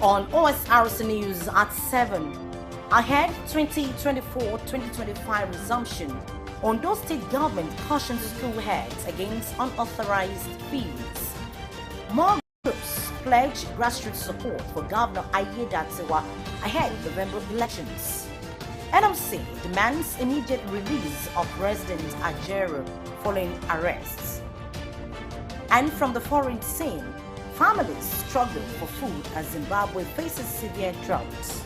on Osrc News at 7. Ahead 2024-2025 resumption, Ondo State Government cautions school heads against unauthorized fees. More groups pledge grassroots support for Governor Ayedatiwa ahead of November elections. NMC demands immediate release of President Ajero following arrests. And from the foreign scene, families struggle for food as Zimbabwe faces severe droughts.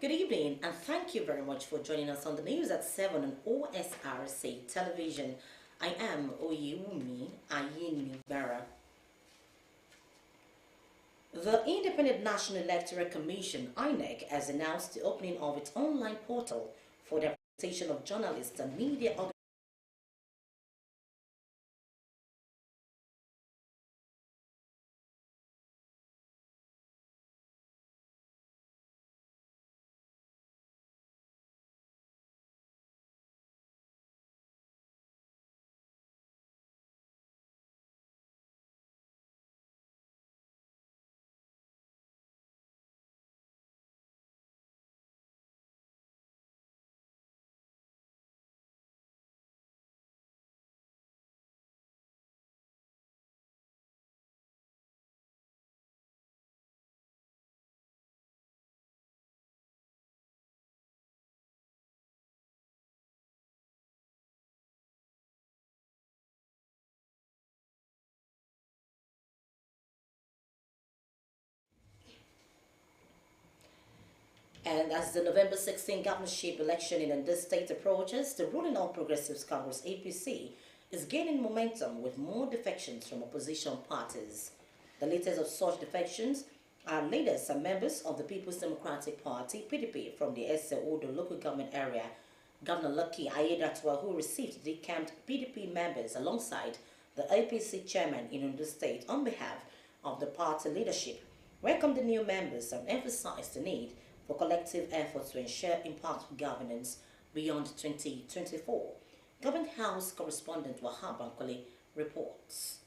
Good evening and thank you very much for joining us on the news at 7 on Osrc television. I am Oyewumi Ayinibara. The Independent National Electoral Commission, INEC, has announced the opening of its online portal for the representation of journalists and media organizations. And as the November 16 governorship election in Ondo State approaches, the ruling All Progressives Congress APC is gaining momentum with more defections from opposition parties. The latest of such defections are leaders and members of the People's Democratic Party (PDP) from the Odo local government area. Governor Lucky Ayedatiwa, who received decamped PDP members alongside the APC chairman in Ondo State on behalf of the party leadership, welcomed the new members and emphasized the need for collective efforts to ensure impactful governance beyond 2024. Government House correspondent Wahab Ankole reports.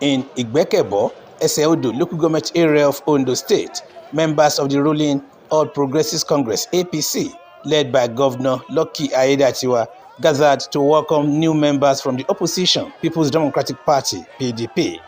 In Igbekebo, Odo local government area of Ondo State, members of the ruling All Progressives Congress APC, led by Governor Lucky Ayedatiwa, gathered to welcome new members from the opposition People's Democratic Party (PDP).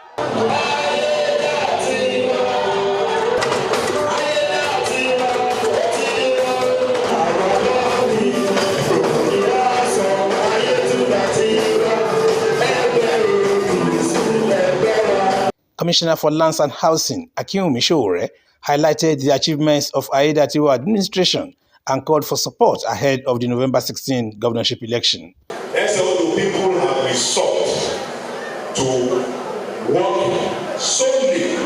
Commissioner for Lands and Housing, Akinwumi Sowore, highlighted the achievements of Ayedatiwa administration and called for support ahead of the November 16 governorship election. Odo people have resolved to work solely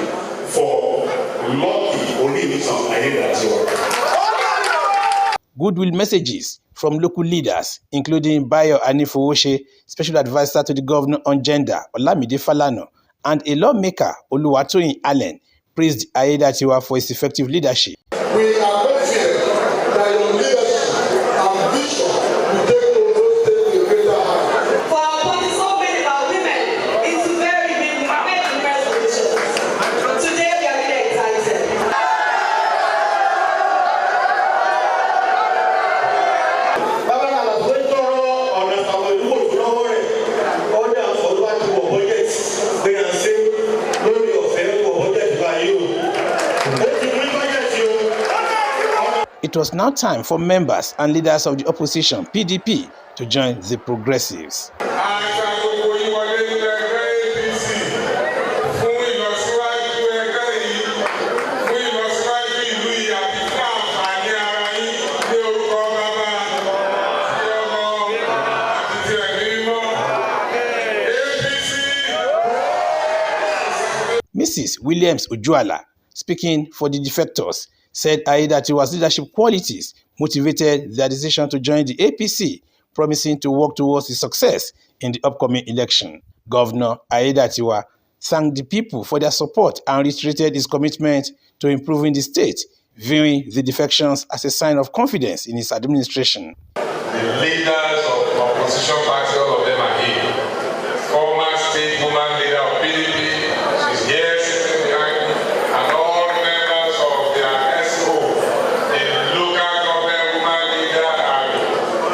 for Lucky Olivison Ayedatiwa. Goodwill messages from local leaders, including Bayo Anifowoshe, Special Advisor to the Governor on Gender, Olamide Falana, and a lawmaker, Oluwatoyin Allen, praised Ayedatiwa for his effective leadership. We are confident that your leadership and vision will take Ondo State to a greater height. For our party, so many of our women, it's very big resolutions. Today we are really excited. It was now time for members and leaders of the opposition, PDP, to join the progressives. Mrs. Williams Ojuala, speaking for the defectors, said Ayedatiwa's leadership qualities motivated their decision to join the APC, promising to work towards his success in the upcoming election. Governor Aiyedatiwa thanked the people for their support and reiterated his commitment to improving the state, viewing the defections as a sign of confidence in his administration. The leaders of opposition parties, all of them are here. Former state woman leader of PDP, she's here sitting behind me, and all members of their SO, the local government woman leader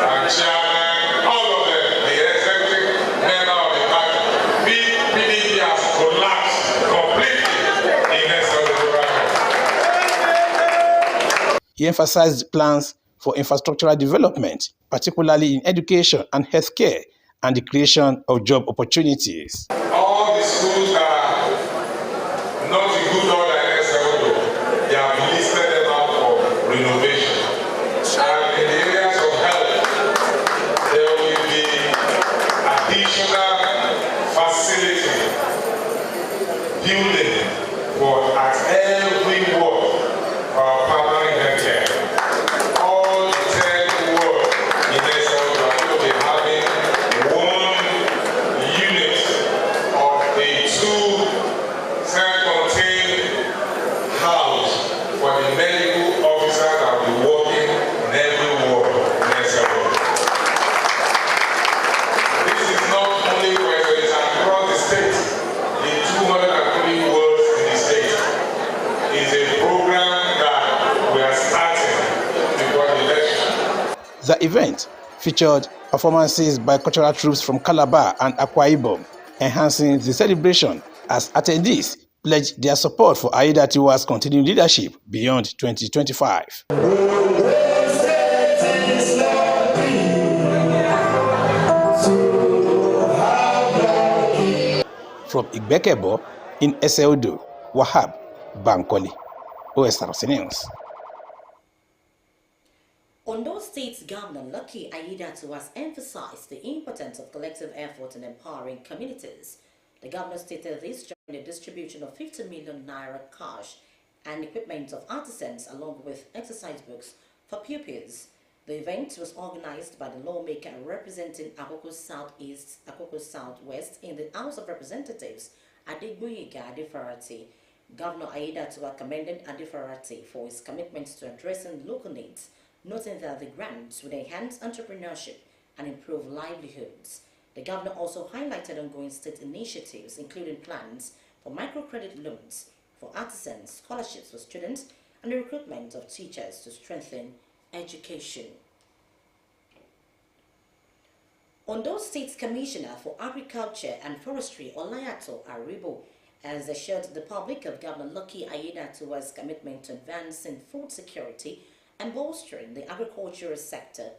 and chairman, all of them, the executive member of the party. PDP has collapsed completely in SO. He emphasized plans for infrastructural development, particularly in education and healthcare, and the creation of job opportunities. All the schools that are not in good order in SLO, they have listed them out for renovation. And in the areas of health, there will be additional facility building for at every ward for our permanent health care. All 10 wards in SLO are going to be having one unit of a 2 self-contained house for the medical officer that will be working in every ward in SLO. This is not only where it is across the state, the 220 wards in the state is a program that we are starting before the election. The event featured performances by cultural troops from Calabar and Akwa Ibom, enhancing the celebration as attendees pledged their support for Aiyedatiwa's continued leadership beyond 2025. From Igbekebo in Eseodo, Wahab Bankole, Osrc News. Ondo State's Governor Lucky Aiyedatiwa has emphasized the importance of collective effort in empowering communities. The governor stated this during the distribution of 50 million naira cash and equipment of artisans along with exercise books for pupils. The event was organized by the lawmaker representing Akoko Southeast, Akoko Southwest in the House of Representatives, Adegboyega Adefarati. Governor Aiyedatiwa commended Adefarati for his commitment to addressing local needs, noting that the grants would enhance entrepreneurship and improve livelihoods. The governor also highlighted ongoing state initiatives, including plans for microcredit loans for artisans, scholarships for students, and the recruitment of teachers to strengthen education. Ondo State's Commissioner for Agriculture and Forestry, Olayato Aribo, has assured the public of Governor Lucky Aiyedatiwa's commitment to advancing food security and bolstering the agricultural sector.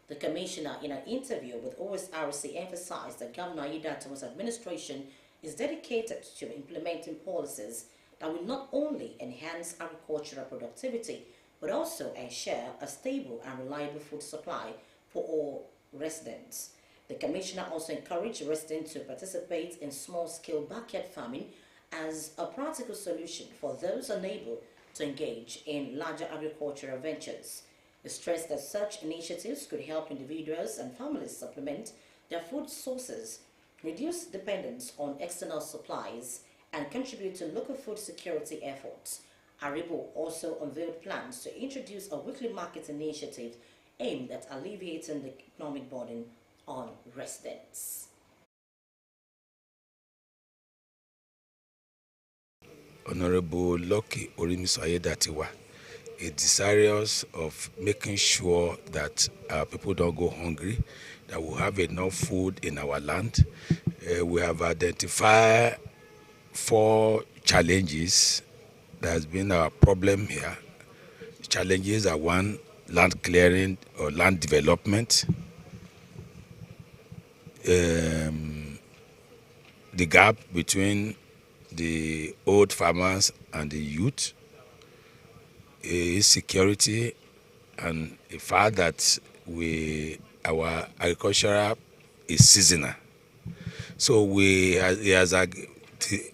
The commissioner, in an interview with Osrc, emphasized that Governor Aiyedatiwa's administration is dedicated to implementing policies that will not only enhance agricultural productivity, but also ensure a stable and reliable food supply for all residents. The commissioner also encouraged residents to participate in small-scale backyard farming as a practical solution for those unable to engage in larger agricultural ventures. He stressed that such initiatives could help individuals and families supplement their food sources, reduce dependence on external supplies, and contribute to local food security efforts. Aribo also unveiled plans to introduce a weekly market initiative aimed at alleviating the economic burden on residents. Honorable Lucky Aiyedatiwa is desirous of making sure that our people don't go hungry, that we have enough food in our land. We have identified 4 challenges that has been our problem here. Challenges are 1, land clearing or land development, the gap between the old farmers and the youth, insecurity, and the fact that our agriculture is seasonal. So he has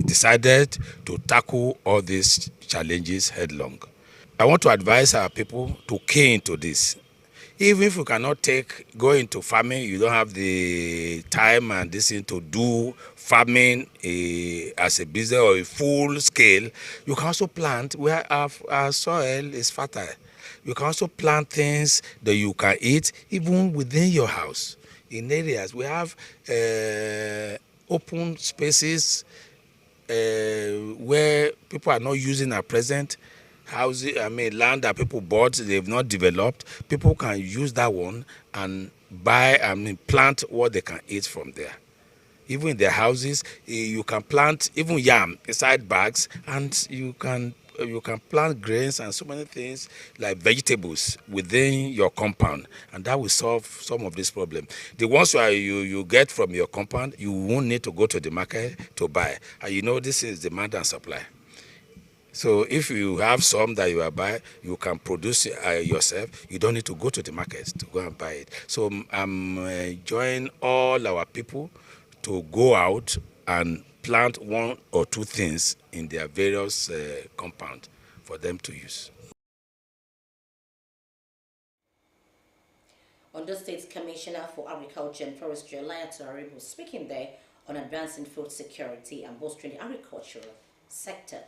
decided to tackle all these challenges headlong. I want to advise our people to key into this. Even if you cannot go into farming, you don't have the time and this thing to do farming as a business or a full scale, you can also plant where our soil is fertile. You can also plant things that you can eat even within your house. In areas we have open spaces where people are not using at present, land that people bought, they've not developed. People can use that one and plant what they can eat from there. Even in their houses, you can plant even yam inside bags, and you can plant grains and so many things like vegetables within your compound, and that will solve some of this problem. The ones you get from your compound, you won't need to go to the market to buy. And this is demand and supply. So if you have some that you are buying, you can produce yourself. You don't need to go to the market to go and buy it. So I'm enjoying all our people to go out and plant one or two things in their various compound for them to use. Ondo State Commissioner for Agriculture and Forestry, Olayatunari, was speaking there on advancing food security and bolstering the agricultural sector.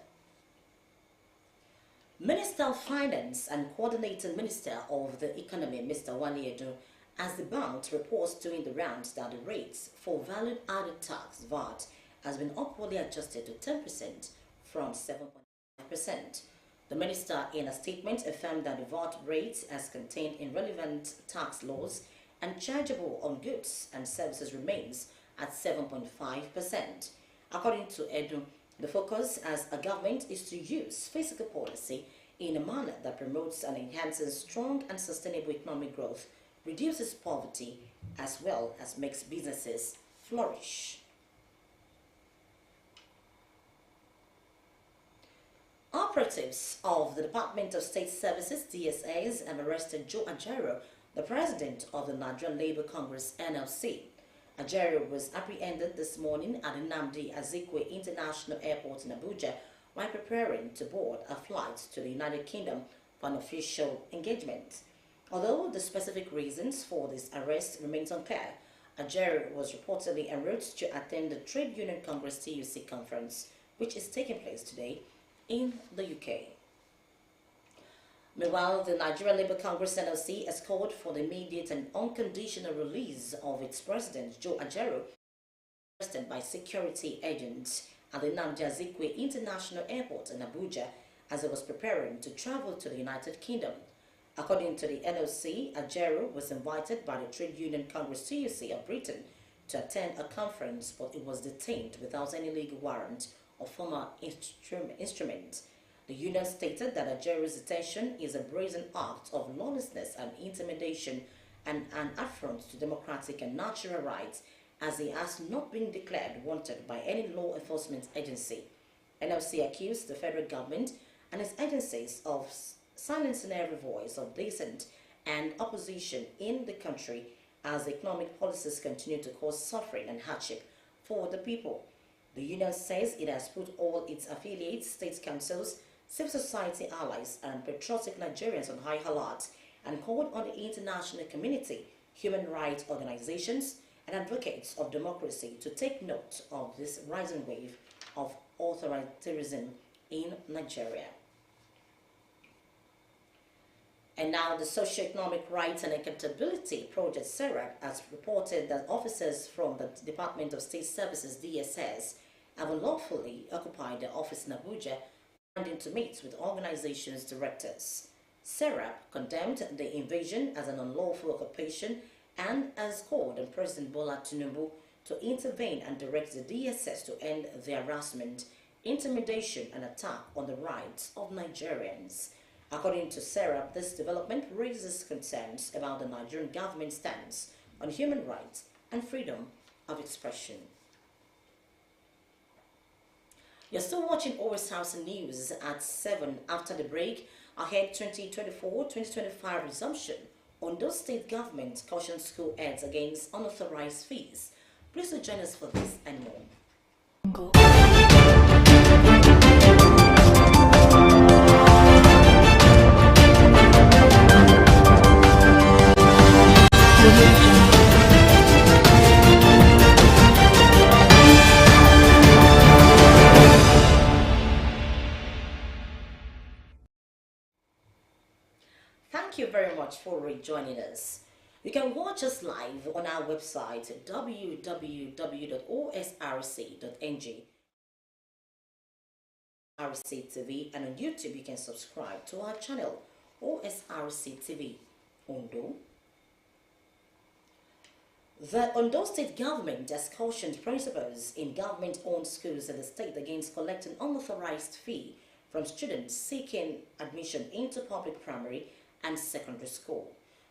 Minister of Finance and Coordinating Minister of the Economy, Mr. Wale Edun, as the bank reports doing the rounds that the rates for value-added tax (VAT) has been upwardly adjusted to 10% from 7.5%. The minister, in a statement, affirmed that the VAT rate, as contained in relevant tax laws and chargeable on goods and services, remains at 7.5%. According to Edun, the focus as a government is to use fiscal policy in a manner that promotes and enhances strong and sustainable economic growth, reduces poverty, as well as makes businesses flourish. Operatives of the Department of State Services, DSAs, have arrested Joe Ajaero, the president of the Nigerian Labour Congress, NLC. Ajaero was apprehended this morning at Nnamdi Azikiwe International Airport in Abuja while preparing to board a flight to the United Kingdom for an official engagement. Although the specific reasons for this arrest remains unclear, Ajaero was reportedly en route to attend the Trade Union Congress TUC conference, which is taking place today in the UK. Meanwhile, the Nigerian Labour Congress NLC has called for the immediate and unconditional release of its president, Joe Ajaero, arrested by security agents at the Nnamdi Azikiwe International Airport in Abuja as he was preparing to travel to the United Kingdom. According to the NLC, Ajaero was invited by the Trade Union Congress TUC of Britain to attend a conference, but it was detained without any legal warrant or formal instrument. The union stated that Ajaero's detention is a brazen act of lawlessness and intimidation and an affront to democratic and natural rights, as he has not been declared wanted by any law enforcement agency. NLC accused the federal government and its agencies of silencing every voice of dissent and opposition in the country as economic policies continue to cause suffering and hardship for the people. The union says it has put all its affiliates, state councils, civil society allies, and patriotic Nigerians on high alert and called on the international community, human rights organizations, and advocates of democracy to take note of this rising wave of authoritarianism in Nigeria. And now the Socio-Economic Rights and Accountability Project, SERAP, has reported that officers from the Department of State Services, DSS, have unlawfully occupied their office in Abuja, planning to meet with organizations' directors. SERAP condemned the invasion as an unlawful occupation and has called on President Bola Tinubu to intervene and direct the DSS to end the harassment, intimidation, and attack on the rights of Nigerians. According to SERAP, this development raises concerns about the Nigerian government's stance on human rights and freedom of expression. You're still watching Osrc House News at 7 after the break. Ahead 2024-2025 resumption. Ondo State Government cautions school heads against unauthorized fees. Please join us for this and more. Thank you very much for rejoining us. You can watch us live on our website www.osrc.ng, RC TV, and on YouTube you can subscribe to our channel OSRC TV Ondo. The Ondo State government has cautioned principals in government-owned schools in the state against collecting unauthorized fee from students seeking admission into public primary and secondary school.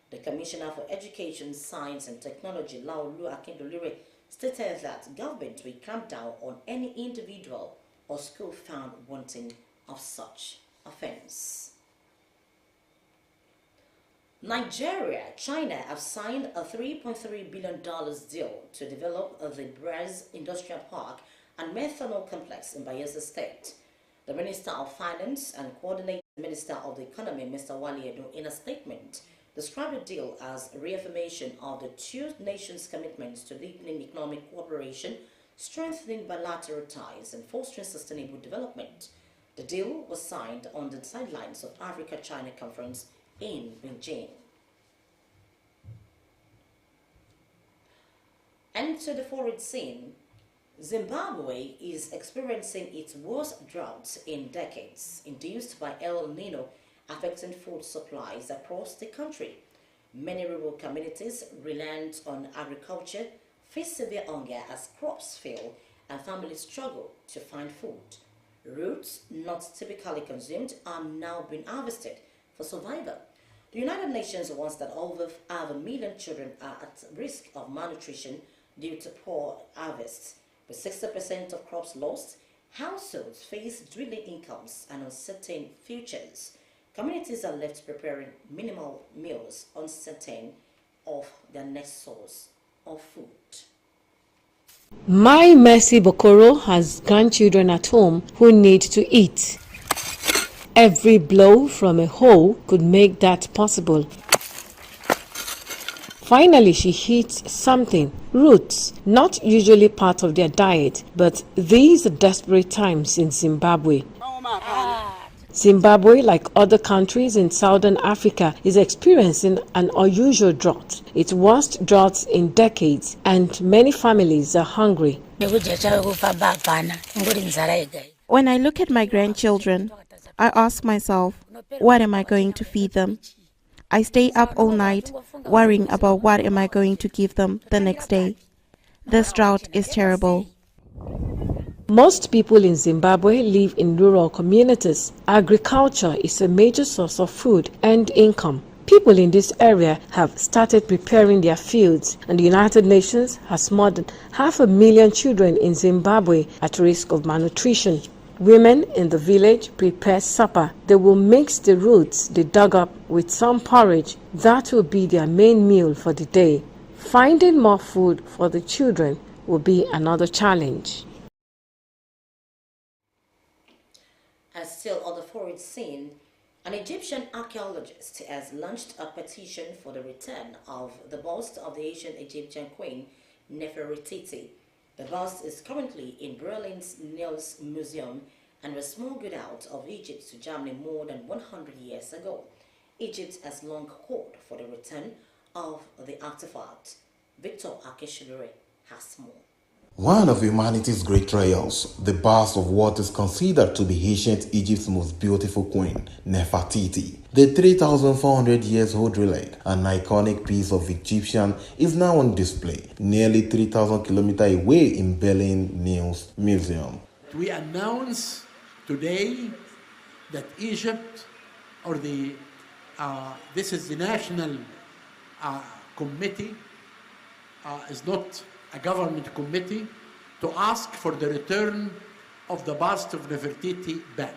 The Commissioner for Education, Science and Technology, Laolu Akindolire, stated that government will clamp down on any individual or school found wanting of such offense. Nigeria, China have signed a $3.3 billion deal to develop the Braz Industrial Park and Methanol Complex in Bayelsa State. The Minister of Finance and Coordinating Minister of the Economy, Mr. Wali Edo, in a statement, described the deal as a reaffirmation of the two nations' commitments to deepening economic cooperation, strengthening bilateral ties, and fostering sustainable development. The deal was signed on the sidelines of Africa-China Conference in Beijing. And to the foreign scene, Zimbabwe is experiencing its worst drought in decades, induced by El Nino affecting food supplies across the country. Many rural communities reliant on agriculture face severe hunger as crops fail and families struggle to find food. Roots not typically consumed are now being harvested for survival. The United Nations warns that over 500,000 children are at risk of malnutrition due to poor harvests. With 60% of crops lost, households face dwindling incomes and uncertain futures. Communities are left preparing minimal meals, uncertain of their next source of food. My Mercy Bokoro has grandchildren at home who need to eat. Every blow from a hoe could make that possible. Finally, she hits something. Roots, not usually part of their diet, but these are desperate times in Zimbabwe. Zimbabwe, like other countries in southern Africa, is experiencing an unusual drought, its worst drought in decades, and many families are hungry. When I look at my grandchildren, I ask myself, what am I going to feed them? I stay up all night worrying about what am I going to give them the next day. This drought is terrible. Most people in Zimbabwe live in rural communities. Agriculture is a major source of food and income. People in this area have started preparing their fields, and the United Nations has more than 500,000 children in Zimbabwe at risk of malnutrition. Women in the village prepare supper. They will mix the roots they dug up with some porridge. That will be their main meal for the day. Finding more food for the children will be another challenge. And still on the foreign scene, an Egyptian archaeologist has launched a petition for the return of the bust of the ancient Egyptian queen Nefertiti. The bust is currently in Berlin's Niels Museum and was smuggled out of Egypt to Germany more than 100 years ago. Egypt has long called for the return of the artifact. Victor Akeshilure has more. One of humanity's great trials, the bust of what is considered to be ancient Egypt's most beautiful queen, Nefertiti. The 3,400 years old relic, an iconic piece of Egyptian, is now on display, nearly 3,000 kilometers away in Berlin Niels Museum. We announce today that Egypt, or this is the national committee, is not a government committee, to ask for the return of the bust of Nefertiti back.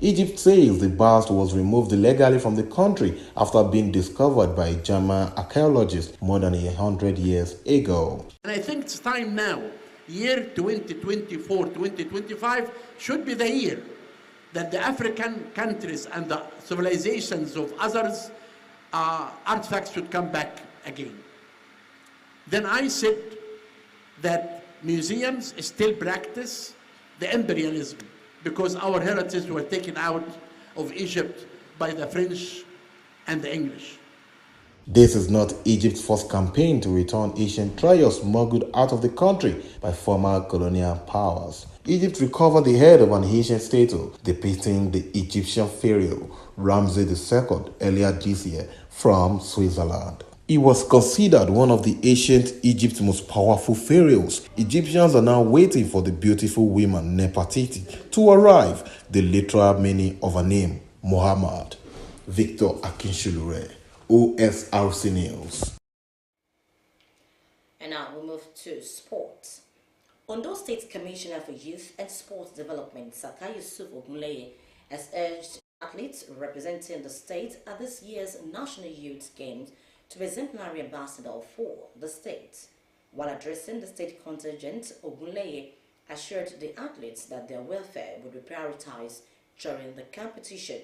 Egypt says the bust was removed illegally from the country after being discovered by German archaeologists more than 100 years ago. And I think it's time now, year 2024, 2025 should be the year that the African countries and the civilizations of others artifacts should come back again. Then I said that museums still practice the imperialism because our heritage were taken out of Egypt by the French and the English. This is not Egypt's first campaign to return ancient treasures smuggled out of the country by former colonial powers. Egypt recovered the head of an ancient statue depicting the Egyptian pharaoh Ramses II earlier this year from Switzerland. He was considered one of the ancient Egypt's most powerful pharaohs. Egyptians are now waiting for the beautiful woman Nefertiti to arrive, the literal meaning of her name, Muhammad. Victor Akinshulure, Osrc News. And now we move to sports. Ondo State Commissioner for Youth and Sports Development, Saka Yusuf Ogunleye, has urged athletes representing the state at this year's National Youth Games to be exemplary ambassador for the state. While addressing the state contingent, Ogunleye assured the athletes that their welfare would be prioritized during the competition.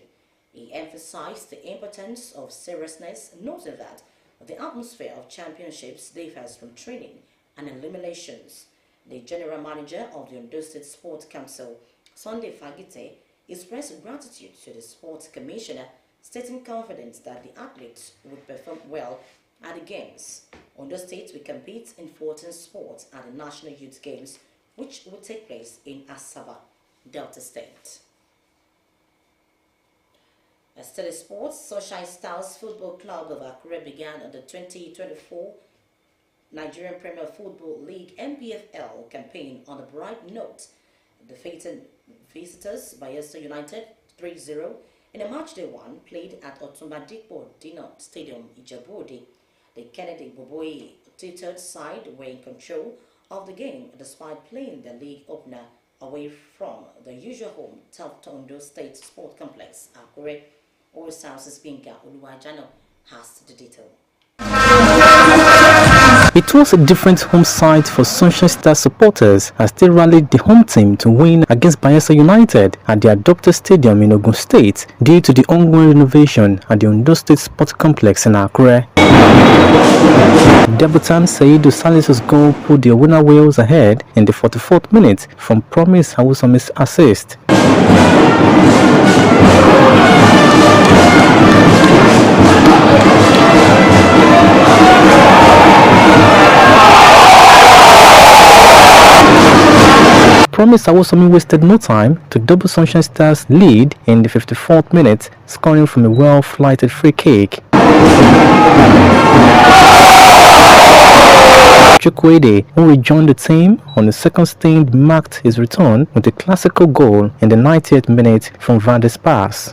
He emphasized the importance of seriousness, noting that the atmosphere of championships differs from training and eliminations. The general manager of the Ondo State Sports Council, Sunday Fagite, expressed gratitude to the sports commissioner, stating confidence that the athletes would perform well at the games. Ondo State will compete in 14 sports at the National Youth Games, which will take place in Asaba, Delta State. Still sports, Sunshine Stars Football Club of Akure began the 2024 Nigerian Premier Football League (NPFL) campaign on a bright note, defeating visitors Bayelsa United 3-0 in a matchday one played at Otumba Dikpo Dinot Stadium, Ijebu-Ode. The Kennedy Boboyi tutored side were in control of the game despite playing the league opener away from the usual home Ondo State Sport Complex, Akure. Osrc's Binga Oluwajano has the detail. It was a different home site for Sunshine Star supporters as they rallied the home team to win against Bayelsa United at the adopted stadium in Ogun State due to the ongoing renovation at the Ondo State Sports Complex in Akure. Debutant Saidu Salisu's goal put the winner Wales ahead in the 44th minute from Promise Hawusomi's assist. Promise Awosomi wasted no time to double Sunshine Stars' lead in the 54th minute, scoring from a well-flighted free kick. Chukwuede, who rejoined the team on the second stint, marked his return with a classical goal in the 90th minute from Vandes pass.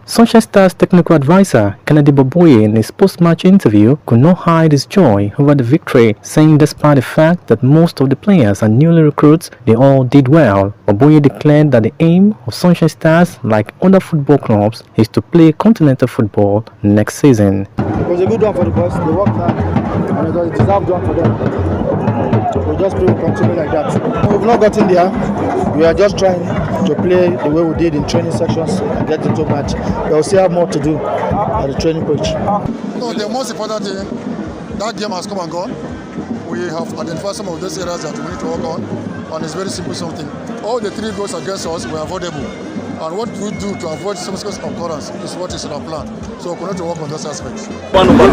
Sunshine Stars technical advisor Kennedy Boboye in his post-match interview could not hide his joy over the victory, saying despite the fact that most of the players are newly recruits, they all did well. Boboye declared that the aim of Sunshine Stars, like other football clubs, is to play continental football next season. It was a good one for the boys. They worked hard and it was a deserved one for them. We just pray we continue like that. We've not gotten there. We are just trying to play the way we did in training sections and get into match. We will still have more to do at the training pitch. No, the most important thing, that game has come and gone. We have identified some of those areas that we need to work on, and it's very simple something. All the 3 goals against us were avoidable. And what we do to avoid subsequent occurrence is what is in our plan. So we need to work on those aspects. One of the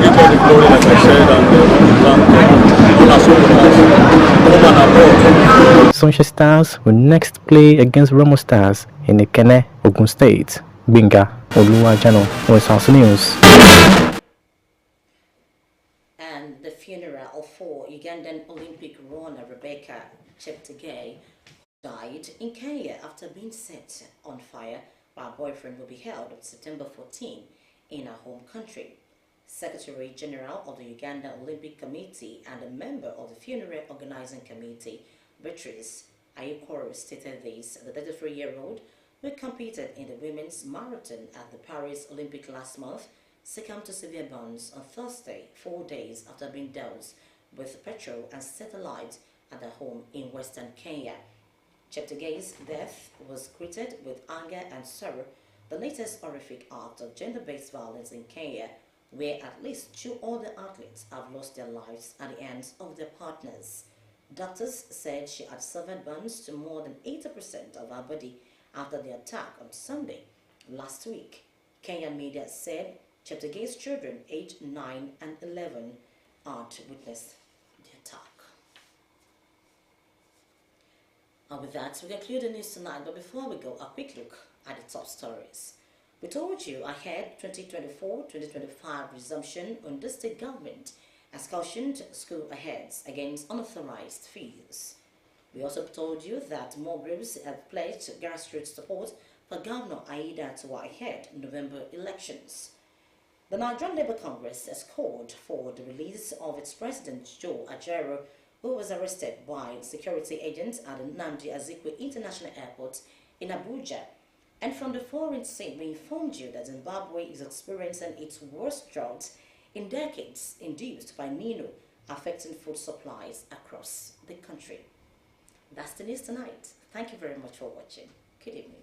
give all the glory, like I said, and Sunshine Stars will next play against Remo Stars in Ikenne, Ogun State. Binga Oluwajano, Osrc News. And the funeral for Ugandan Olympic runner Rebecca Cheptegei died in Kenya after being set on fire by a boyfriend will be held on September 14 in her home country. Secretary General of the Uganda Olympic Committee and a member of the funeral organizing committee, Beatrice Ayukoro, stated this. The 33-year-old, who competed in the women's marathon at the Paris Olympic last month, succumbed to severe burns on Thursday, 4 days after being doused with petrol and set alight at her home in western Kenya. Cheptegei's death was greeted with anger and sorrow, the latest horrific act of gender-based violence in Kenya, where at least 2 other athletes have lost their lives at the hands of their partners. Doctors said she had suffered burns to more than 80% of her body after the attack on Sunday last week. Kenyan media said Cheptegei's children aged 9 and 11 are to witness the attack. And with that, we conclude the news tonight. But before we go, a quick look at the top stories. We told you ahead 2024-2025 resumption on the state government has cautioned school heads against unauthorized fees. We also told you that more groups have pledged grassroots support for Governor Aida to ahead November elections. The Nigerian Labour Congress has called for the release of its president, Joe Ajaero, who was arrested by security agents at the Nnamdi Azikiwe International Airport in Abuja. And from the foreign scene, we informed you that Zimbabwe is experiencing its worst drought in decades, induced by Nino, affecting food supplies across the country. That's the news tonight. Thank you very much for watching. Good evening.